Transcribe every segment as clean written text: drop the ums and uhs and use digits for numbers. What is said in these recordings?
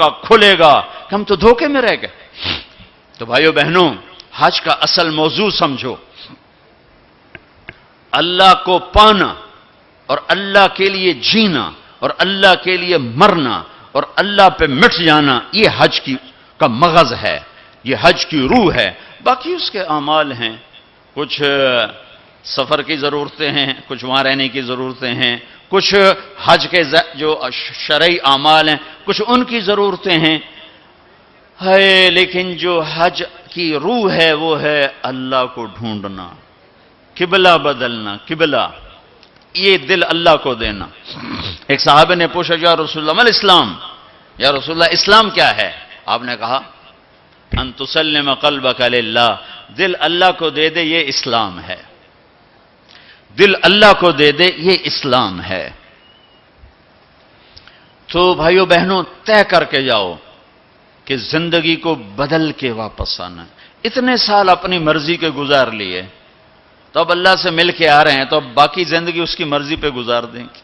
کا کھلے گا کہ ہم تو دھوکے میں رہ گئے۔ تو بھائیو بہنوں، حج کا اصل موضوع سمجھو، اللہ کو پانا اور اللہ کے لیے جینا اور اللہ کے لیے مرنا اور اللہ پہ مٹ جانا، یہ حج کا مغز ہے، یہ حج کی روح ہے۔ باقی اس کے اعمال ہیں، کچھ سفر کی ضرورتیں ہیں، کچھ وہاں رہنے کی ضرورتیں ہیں، کچھ حج کے جو شرعی اعمال ہیں کچھ ان کی ضرورتیں ہیں، لیکن جو حج کی روح ہے وہ ہے اللہ کو ڈھونڈنا، قبلہ بدلنا، قبلہ یہ دل اللہ کو دینا۔ ایک صحابہ نے پوچھا یا رسول اللہ ما الاسلام، یا رسول اللہ اسلام کیا ہے؟ آپ نے کہا ان تسلم قلبک للہ، دل اللہ کو دے دے یہ اسلام ہے، دل اللہ کو دے دے یہ اسلام ہے۔ تو بھائیو بہنوں طے کر کے جاؤ کہ زندگی کو بدل کے واپس آنا۔ اتنے سال اپنی مرضی کے گزار لیے، تو اب اللہ سے مل کے آ رہے ہیں، تو اب باقی زندگی اس کی مرضی پہ گزار دیں گے۔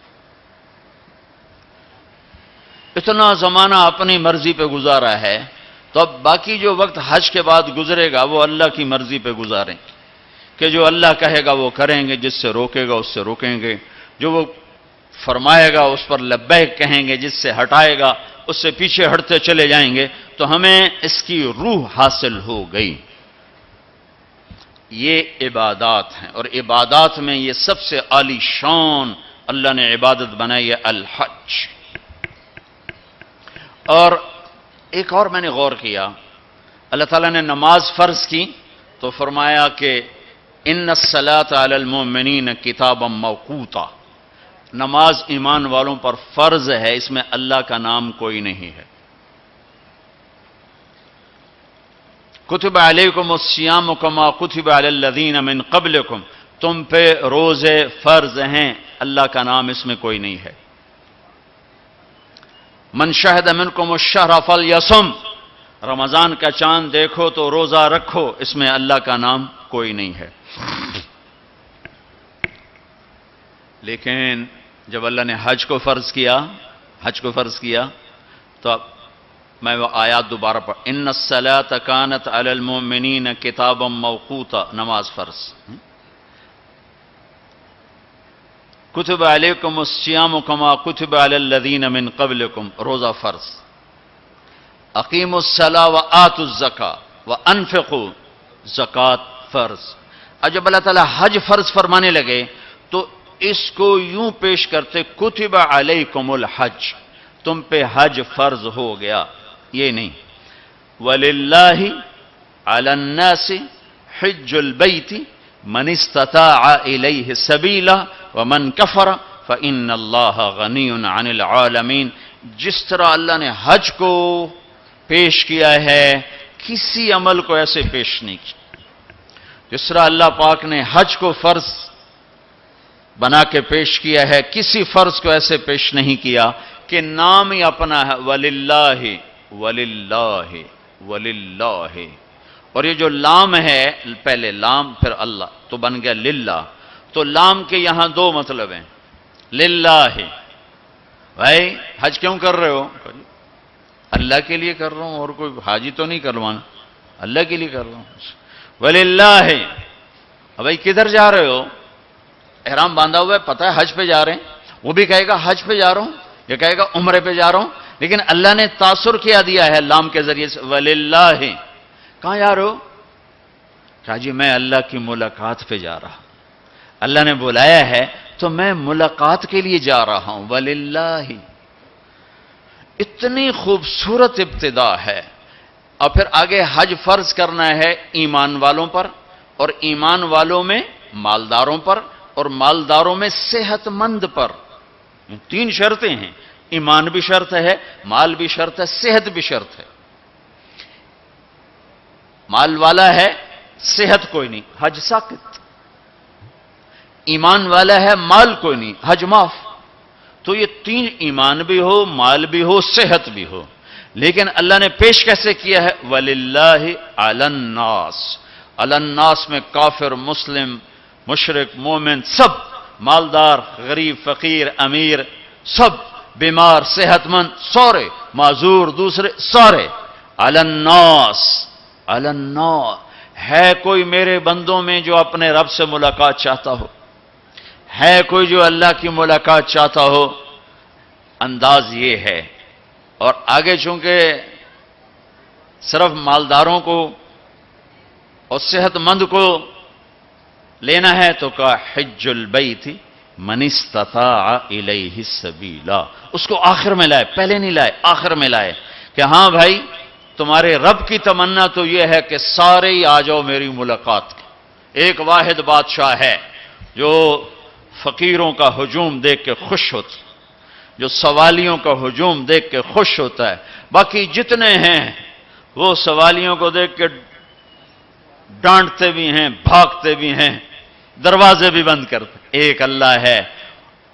اتنا زمانہ اپنی مرضی پہ گزارا ہے، تو اب باقی جو وقت حج کے بعد گزرے گا وہ اللہ کی مرضی پہ گزاریں گے، کہ جو اللہ کہے گا وہ کریں گے، جس سے روکے گا اس سے روکیں گے، جو وہ فرمائے گا اس پر لبیک کہیں گے، جس سے ہٹائے گا اس سے پیچھے ہٹتے چلے جائیں گے، تو ہمیں اس کی روح حاصل ہو گئی۔ یہ عبادات ہیں، اور عبادات میں یہ سب سے عالی شان اللہ نے عبادت بنائی ہے الحج۔ اور ایک اور میں نے غور کیا، اللہ تعالیٰ نے نماز فرض کی تو فرمایا کہ ان الصلاۃ علی المؤمنین کتابا موقوتا، نماز ایمان والوں پر فرض ہے، اس میں اللہ کا نام کوئی نہیں ہے۔ کتب علیکم الصیام کما کتب علی الذین من قبلکم، تم پہ روزے فرض ہیں، اللہ کا نام اس میں کوئی نہیں ہے۔ من شہد منکم الشہر فلیصم، رمضان کا چاند دیکھو تو روزہ رکھو، اس میں اللہ کا نام کوئی نہیں ہے۔ لیکن جب اللہ نے حج کو فرض کیا تو اب میں وہ آیات دوبارہ پڑھ، ان الصلاۃ کانت علی المؤمنین کتابا موقوتا، نماز فرض۔ کتب علیکم الصیام کما کتب علی الذین من قبلکم، روزہ فرض۔ اقیموا الصلاۃ وآتوا الزکاۃ وانفقوا، زکوٰۃ فرض۔ اب جب اللہ تعالیٰ حج فرض فرمانے لگے تو اس کو یوں پیش کرتے کتب علیکم الحج، تم پہ حج فرض ہو گیا، یہ نہیں۔ وَلِلَّهِ عَلَى النَّاسِ حِجُّ الْبَيْتِ مَنِ اسْتَطَاعَ إِلَيْهِ سَبِيلًا وَمَنْ كَفَرَ فَإِنَّ اللَّهَ غَنِيٌّ عَنِ الْعَالَمِينَ، جس طرح اللہ نے حج کو پیش کیا ہے، کسی عمل کو ایسے پیش نہیں کیا۔ جس طرح اللہ پاک نے حج کو فرض بنا کے پیش کیا ہے، کسی فرض کو ایسے پیش نہیں کیا کہ نام ہی اپنا ہے، وَلِلَّهِ وَلِلَّهِ وَلِلَّهِ، اور یہ جو لام ہے، پہلے لام پھر اللہ تو بن گیا للہ، تو لام کے یہاں دو مطلب ہیں۔ للہ، بھائی حج کیوں کر رہے ہو؟ اللہ کے لیے کر رہا ہوں، اور کوئی حاجی تو نہیں کروانا، اللہ کے لیے کر رہا ہوں۔ وَلِلَّهِ، بھائی کدھر جا رہے ہو؟ احرام باندھا ہوا ہے، پتہ ہے حج پہ جا رہے ہیں، وہ بھی کہے گا حج پہ جا رہا ہوں، یہ کہے گا عمرے پہ جا رہا ہوں، لیکن اللہ نے تاثر کیا دیا ہے لام کے ذریعے سے، وَلِلَّهِ، کہاں جا رہے ہو؟ کہا جی میں اللہ کی ملاقات پہ جا رہا ہوں، اللہ نے بلایا ہے تو میں ملاقات کے لیے جا رہا ہوں، وَلِلَّهِ۔ اتنی خوبصورت ابتدا ہے، اور پھر آگے حج فرض کرنا ہے ایمان والوں پر، اور ایمان والوں میں مالداروں پر، اور مالداروں میں صحت مند پر۔ تین شرطیں ہیں، ایمان بھی شرط ہے، مال بھی شرط ہے، صحت بھی شرط ہے۔ مال والا ہے، صحت کوئی نہیں، حج ساقط۔ ایمان والا ہے، مال کوئی نہیں، حج معاف۔ تو یہ تین، ایمان بھی ہو، مال بھی ہو، صحت بھی ہو، لیکن اللہ نے پیش کیسے کیا ہے؟ وَلِلَّهِ عَلَى النَّاسِ، عَلَى النَّاسِ میں کافر، مسلم، مشرک، مومن، سب، مالدار، غریب، فقیر، امیر، سب بیمار صحت مند سورے، معذور دوسرے سورے. علی الناس، علی الناس، ہے کوئی میرے بندوں میں جو اپنے رب سے ملاقات چاہتا ہو؟ ہے کوئی جو اللہ کی ملاقات چاہتا ہو؟ انداز یہ ہے. اور آگے چونکہ صرف مالداروں کو اور صحت مند کو لینا ہے تو کہا حج البیت من استطاع الیہ السبیلا. اس کو آخر میں لائے، پہلے نہیں لائے، آخر میں لائے کہ ہاں بھائی تمہارے رب کی تمنا تو یہ ہے کہ سارے ہی آ جاؤ میری ملاقات کی. ایک واحد بادشاہ ہے جو فقیروں کا ہجوم دیکھ کے خوش ہوتا، جو سوالیوں کا ہجوم دیکھ کے خوش ہوتا ہے. باقی جتنے ہیں وہ سوالیوں کو دیکھ کے ڈانٹتے بھی ہیں، بھاگتے بھی ہیں، دروازے بھی بند کرتے. ایک اللہ ہے،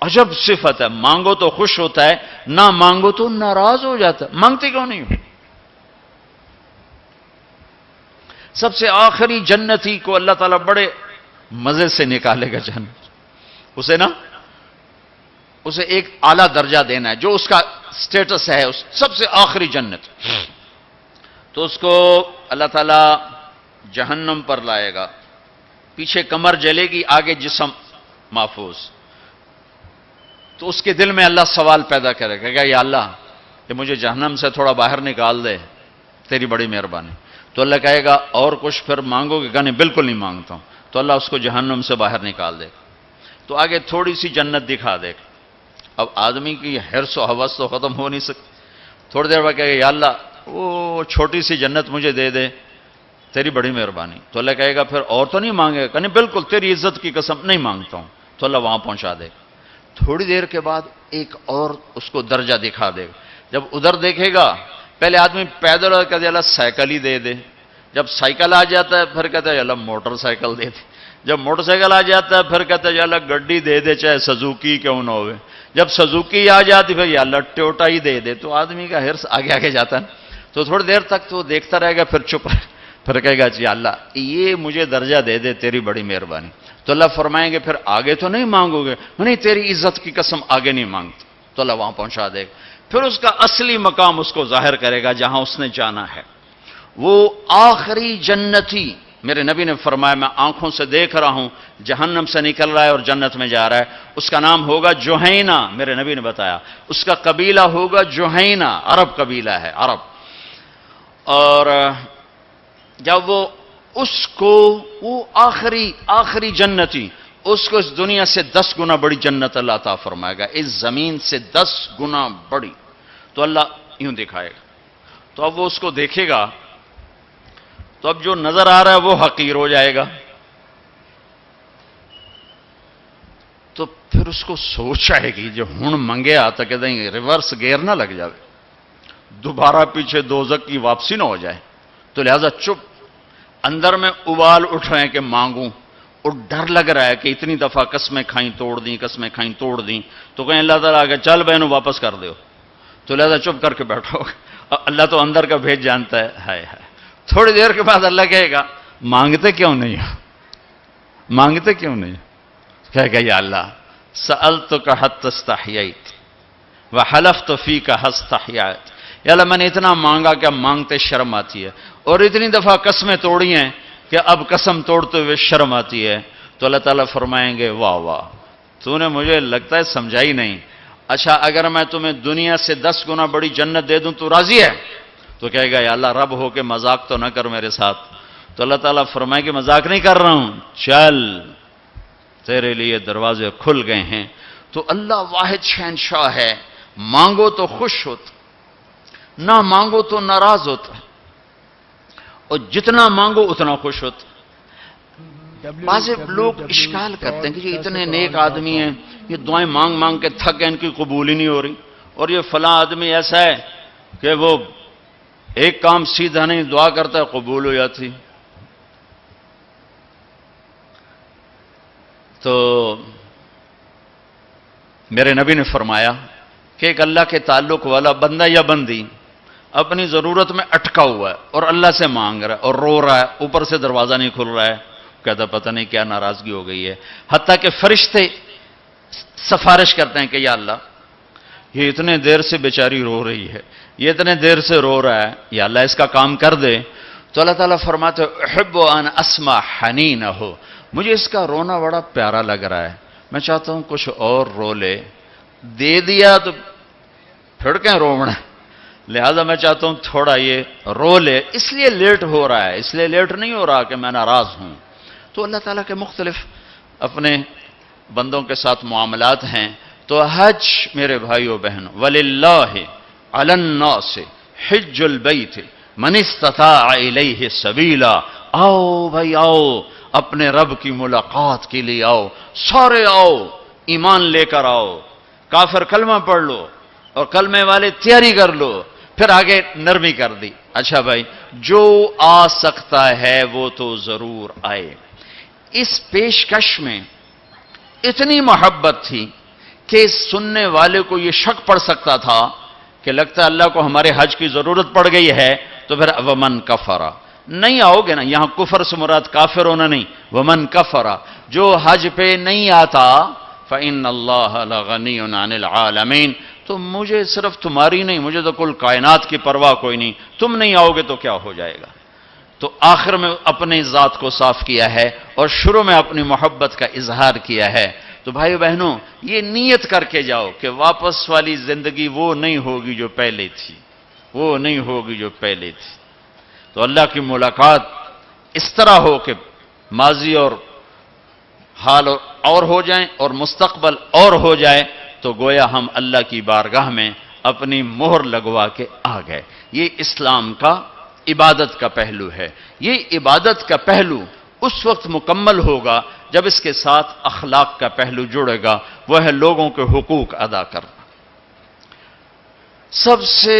عجب صفت ہے، مانگو تو خوش ہوتا ہے، نہ مانگو تو ناراض ہو جاتا ہے. مانگتے کیوں نہیں ہو؟ سب سے آخری جنتی کو اللہ تعالیٰ بڑے مزے سے نکالے گا جنت. اسے ایک اعلیٰ درجہ دینا ہے جو اس کا سٹیٹس ہے، اس سب سے آخری جنت. تو اس کو اللہ تعالیٰ جہنم پر لائے گا، پیچھے کمر جلے گی، آگے جسم محفوظ. تو اس کے دل میں اللہ سوال پیدا کرے گا کہ یا اللہ کہ مجھے جہنم سے تھوڑا باہر نکال دے، تیری بڑی مہربانی. تو اللہ کہے گا اور کچھ پھر مانگو گے؟ کہ نہیں، بالکل نہیں مانگتا ہوں. تو اللہ اس کو جہنم سے باہر نکال دے. تو آگے تھوڑی سی جنت دکھا دے. اب آدمی کی حرص و ہوس تو ختم ہو نہیں سکتی. تھوڑی دیر بعد کہے گا یا اللہ وہ چھوٹی سی جنت مجھے دے دے، تیری بڑی مہربانی. تو اللہ کہے گا پھر اور تو نہیں مانگے گا؟ کہ نہیں، بالکل تیری عزت کی قسم نہیں مانگتا ہوں. تو اللہ وہاں پہنچا دے. تھوڑی دیر کے بعد ایک اور اس کو درجہ دکھا دے گا. جب ادھر دیکھے گا، پہلے آدمی پیدل کہتے اللہ سائیکل ہی دے دے. جب سائیکل آ جاتا ہے پھر کہتا ہے اللہ موٹر سائیکل دے دے. جب موٹر سائیکل آ جاتا ہے پھر کہتا ہے اللہ گڈی دے دے، چاہے سزوکی کیوں نہ ہوئے. جب سزوکی آ جاتی پھر یا اللہ ٹوٹا ہی دے دے. تو آدمی کا حرص آگے آگے جاتا ہے. تو تھوڑی دیر تک تو دیکھتا رہے گا، پھر چپ رہے، پھر کہے گا جی اللہ یہ مجھے درجہ دے دے، تیری بڑی مہربانی. تو اللہ فرمائیں گے پھر آگے تو نہیں مانگو گے؟ نہیں، تیری عزت کی قسم آگے نہیں مانگتا. تو اللہ وہاں پہنچا دے گا. پھر اس کا اصلی مقام اس کو ظاہر کرے گا جہاں اس نے جانا ہے. وہ آخری جنتی، میرے نبی نے فرمایا میں آنکھوں سے دیکھ رہا ہوں، جہنم سے نکل رہا ہے اور جنت میں جا رہا ہے. اس کا نام ہوگا جوہینہ. میرے نبی نے بتایا اس کا قبیلہ ہوگا جوہینہ، عرب قبیلہ ہے، عرب. اور جب وہ آخری جنتی، اس کو اس دنیا سے 10 گنا بڑی جنت اللہ عطا فرمائے گا، اس زمین سے 10 گنا بڑی. تو اللہ یوں دکھائے گا. تو اب وہ اس کو دیکھے گا تو اب جو نظر آ رہا ہے وہ حقیر ہو جائے گا. تو پھر اس کو سوچ آئے گی جو ہن منگے آتا کہ دیں ریورس گیئر نہ لگ جائے، دوبارہ پیچھے دوزخ کی واپسی نہ ہو جائے. تو لہذا چپ. اندر میں ابال اٹھ رہے ہیں کہ مانگوں، اور ڈر لگ رہا ہے کہ اتنی دفعہ قسمیں کھائیں توڑ دیں، قسمیں کھائیں توڑ دیں. تو کہیں اللہ تعالیٰ آگے چل بہنوں واپس کر دو. تو لہذا چپ کر کے بیٹھو. اللہ تو اندر کا بھید جانتا ہے. ہائے ہائے. تھوڑی دیر کے بعد اللہ کہے گا مانگتے کیوں نہیں ہو؟ مانگتے کیوں نہیں؟ کہے گا یا اللہ سألتک حتی استحییت وحلفت فیک حتی استحییت. یا اللہ میں نے اتنا مانگا کہ اب مانگتے شرم آتی ہے، اور اتنی دفعہ قسمیں توڑی ہیں کہ اب قسم توڑتے ہوئے شرم آتی ہے. تو اللہ تعالیٰ فرمائیں گے واہ واہ، تو نے مجھے لگتا ہے سمجھائی نہیں. اچھا اگر میں تمہیں دنیا سے 10 گنا بڑی جنت دے دوں تو راضی ہے؟ تو کہے گا یا اللہ رب ہو کے مذاق تو نہ کر میرے ساتھ. تو اللہ تعالیٰ فرمائے کہ مذاق نہیں کر رہا ہوں، چل تیرے لیے دروازے کھل گئے ہیں. تو اللہ واحد شہنشاہ ہے، مانگو تو خوش ہوتا، نہ مانگو تو ناراض ہوتا، اور جتنا مانگو اتنا خوش ہوتا. بعض لوگ اشکال کرتے ہیں کہ یہ اتنے نیک آدمی ہیں، یہ دعائیں مانگ مانگ کے تھک گئے، ان کی قبول ہی نہیں ہو رہی. اور یہ فلاں آدمی ایسا ہے کہ وہ ایک کام سیدھا نہیں، دعا کرتا ہے قبول ہو جاتی. تو میرے نبی نے فرمایا کہ ایک اللہ کے تعلق والا بندہ یا بندی اپنی ضرورت میں اٹکا ہوا ہے اور اللہ سے مانگ رہا ہے اور رو رہا ہے، اوپر سے دروازہ نہیں کھل رہا ہے. کہتا پتہ نہیں کیا ناراضگی ہو گئی ہے. حتیٰ کہ فرشتے سفارش کرتے ہیں کہ یا اللہ یہ اتنے دیر سے بیچاری رو رہی ہے، یہ اتنے دیر سے رو رہا ہے، یا اللہ اس کا کام کر دے. تو اللہ تعالیٰ فرماتے احب ان اسمع حنینہ، مجھے اس کا رونا بڑا پیارا لگ رہا ہے، میں چاہتا ہوں کچھ اور رو لے. دے دیا تو پھر کہیں رونا، لہذا میں چاہتا ہوں تھوڑا یہ رو لے، اس لیے لیٹ ہو رہا ہے، اس لیے لیٹ نہیں ہو رہا کہ میں ناراض ہوں. تو اللہ تعالیٰ کے مختلف اپنے بندوں کے ساتھ معاملات ہیں. تو حج میرے بھائیو بہنوں، وَلِلَّهِ عَلَى النَّاسِ حِجُّ الْبَيْتِ مَنِ اسْتَطَاعَ إِلَيْهِ سَبِيلًا. آؤ بھائی آؤ، اپنے رب کی ملاقات کے لیے آؤ، سارے آؤ، ایمان لے کر آؤ. کافر کلمہ پڑھ لو اور کلمے والے تیاری کر لو. پھر آگے نرمی کر دی، اچھا بھائی جو آ سکتا ہے وہ تو ضرور آئے. اس پیشکش میں اتنی محبت تھی کہ سننے والے کو یہ شک پڑ سکتا تھا کہ لگتا ہے اللہ کو ہمارے حج کی ضرورت پڑ گئی ہے. تو پھر ومن کفرا، نہیں آؤ گے نا، یہاں کفر سے مراد کافر ہونا نہیں، ومن کفرا، جو حج پہ نہیں آتا فإن اللہ لغنی عن العالمین، تو مجھے صرف تمہاری نہیں، مجھے تو کل کائنات کی پرواہ کوئی نہیں، تم نہیں آؤ گے تو کیا ہو جائے گا. تو آخر میں اپنی ذات کو صاف کیا ہے اور شروع میں اپنی محبت کا اظہار کیا ہے. تو بھائیو بہنوں، یہ نیت کر کے جاؤ کہ واپس والی زندگی وہ نہیں ہوگی جو پہلے تھی، وہ نہیں ہوگی جو پہلے تھی. تو اللہ کی ملاقات اس طرح ہو کہ ماضی اور حال اور ہو جائیں اور مستقبل اور ہو جائے، تو گویا ہم اللہ کی بارگاہ میں اپنی مہر لگوا کے آ گئے. یہ اسلام کا عبادت کا پہلو ہے. یہ عبادت کا پہلو اس وقت مکمل ہوگا جب اس کے ساتھ اخلاق کا پہلو جڑے گا، وہ ہے لوگوں کے حقوق ادا کرنا. سب سے